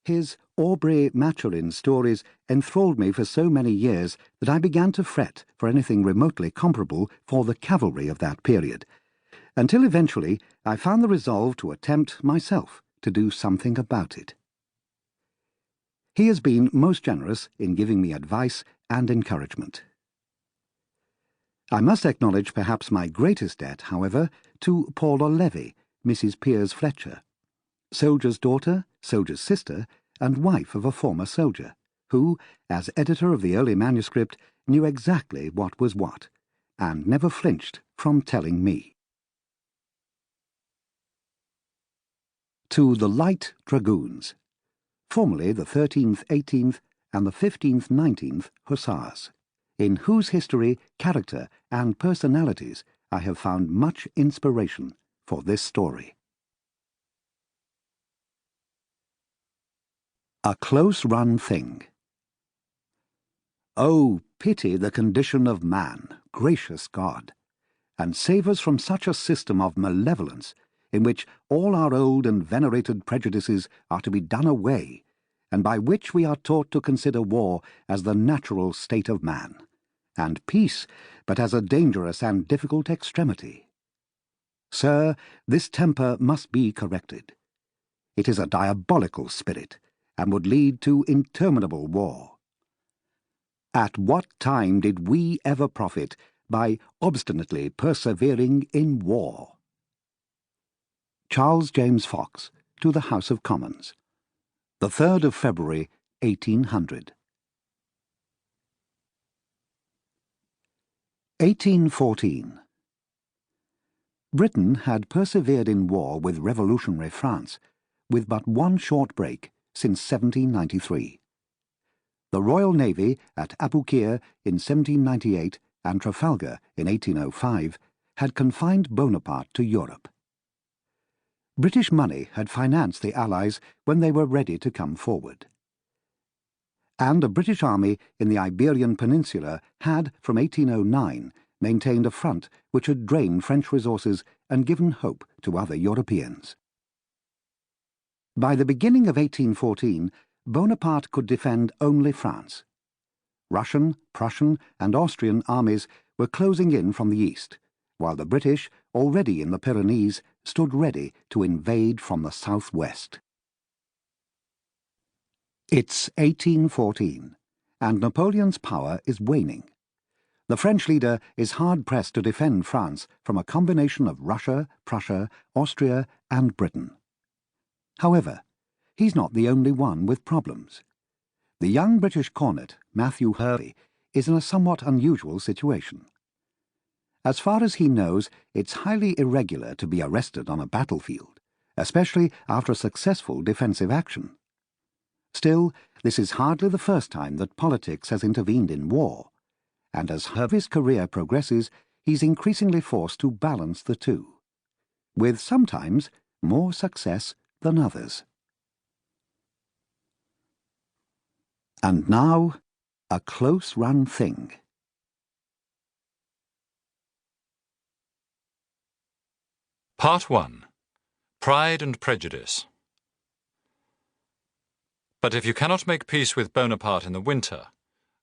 His Aubrey Maturin stories enthralled me for so many years that I began to fret for anything remotely comparable for the cavalry of that period, until eventually I found the resolve to attempt myself to do something about it. He has been most generous in giving me advice and encouragement. I must acknowledge perhaps my greatest debt, however, to Paula Levy, Mrs. Piers Fletcher, soldier's daughter, soldier's sister, and wife of a former soldier, who, as editor of the early manuscript, knew exactly what was what, and never flinched from telling me. To the Light Dragoons, formerly the 13th, 18th, and the 15th, 19th Hussars, in whose history, character, and personalities I have found much inspiration for this story. A close-run thing. Oh, pity the condition of man, gracious God, and save us from such a system of malevolence in which all our old and venerated prejudices are to be done away, and by which we are taught to consider war as the natural state of man, and peace but as a dangerous and difficult extremity. Sir, this temper must be corrected. It is a diabolical spirit, and would lead to interminable war. At what time did we ever profit by obstinately persevering in war? Charles James Fox, to the House of Commons, the 3rd of February, 1800. 1814. Britain had persevered in war with revolutionary France, with but one short break since 1793. The Royal Navy at Aboukir in 1798 and Trafalgar in 1805 had confined Bonaparte to Europe. British money had financed the Allies when they were ready to come forward. And a British army in the Iberian Peninsula had, from 1809, maintained a front which had drained French resources and given hope to other Europeans. By the beginning of 1814, Bonaparte could defend only France. Russian, Prussian, and Austrian armies were closing in from the east, while the British, already in the Pyrenees, stood ready to invade from the southwest. It's 1814, and Napoleon's power is waning. The French leader is hard-pressed to defend France from a combination of Russia, Prussia, Austria, and Britain. However, he's not the only one with problems. The young British cornet, Matthew Hervey, is in a somewhat unusual situation. As far as he knows, it's highly irregular to be arrested on a battlefield, especially after a successful defensive action. Still, this is hardly the first time that politics has intervened in war, and as Hervey's career progresses, he's increasingly forced to balance the two, with sometimes more success than others. And now, a close-run thing. Part 1. Pride and Prejudice. But if you cannot make peace with Bonaparte in the winter,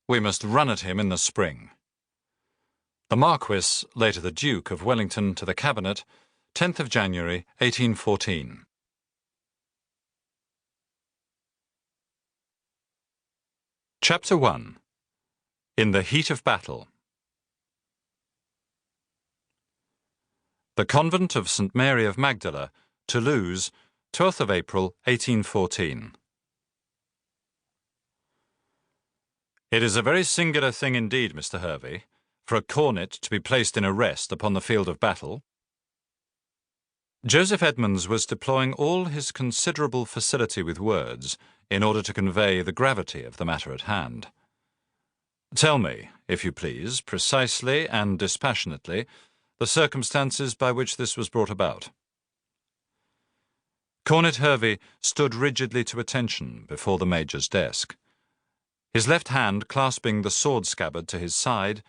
we must run at him in the spring. The Marquis, later the Duke of Wellington, to the Cabinet, 10th of January, 1814. Chapter 1. In the Heat of Battle. The Convent of St. Mary of Magdala, Toulouse, 12th of April, 1814. It is a very singular thing indeed, Mr. Hervey, for a cornet to be placed in arrest upon the field of battle. Joseph Edmonds was deploying all his considerable facility with words in order to convey the gravity of the matter at hand. Tell me, if you please, precisely and dispassionately, the circumstances by which this was brought about. Cornet Hervey stood rigidly to attention before the Major's desk, his left hand clasping the sword scabbard to his side,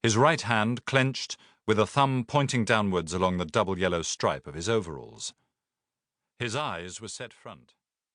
his right hand clenched with a thumb pointing downwards along the double yellow stripe of his overalls. His eyes were set front.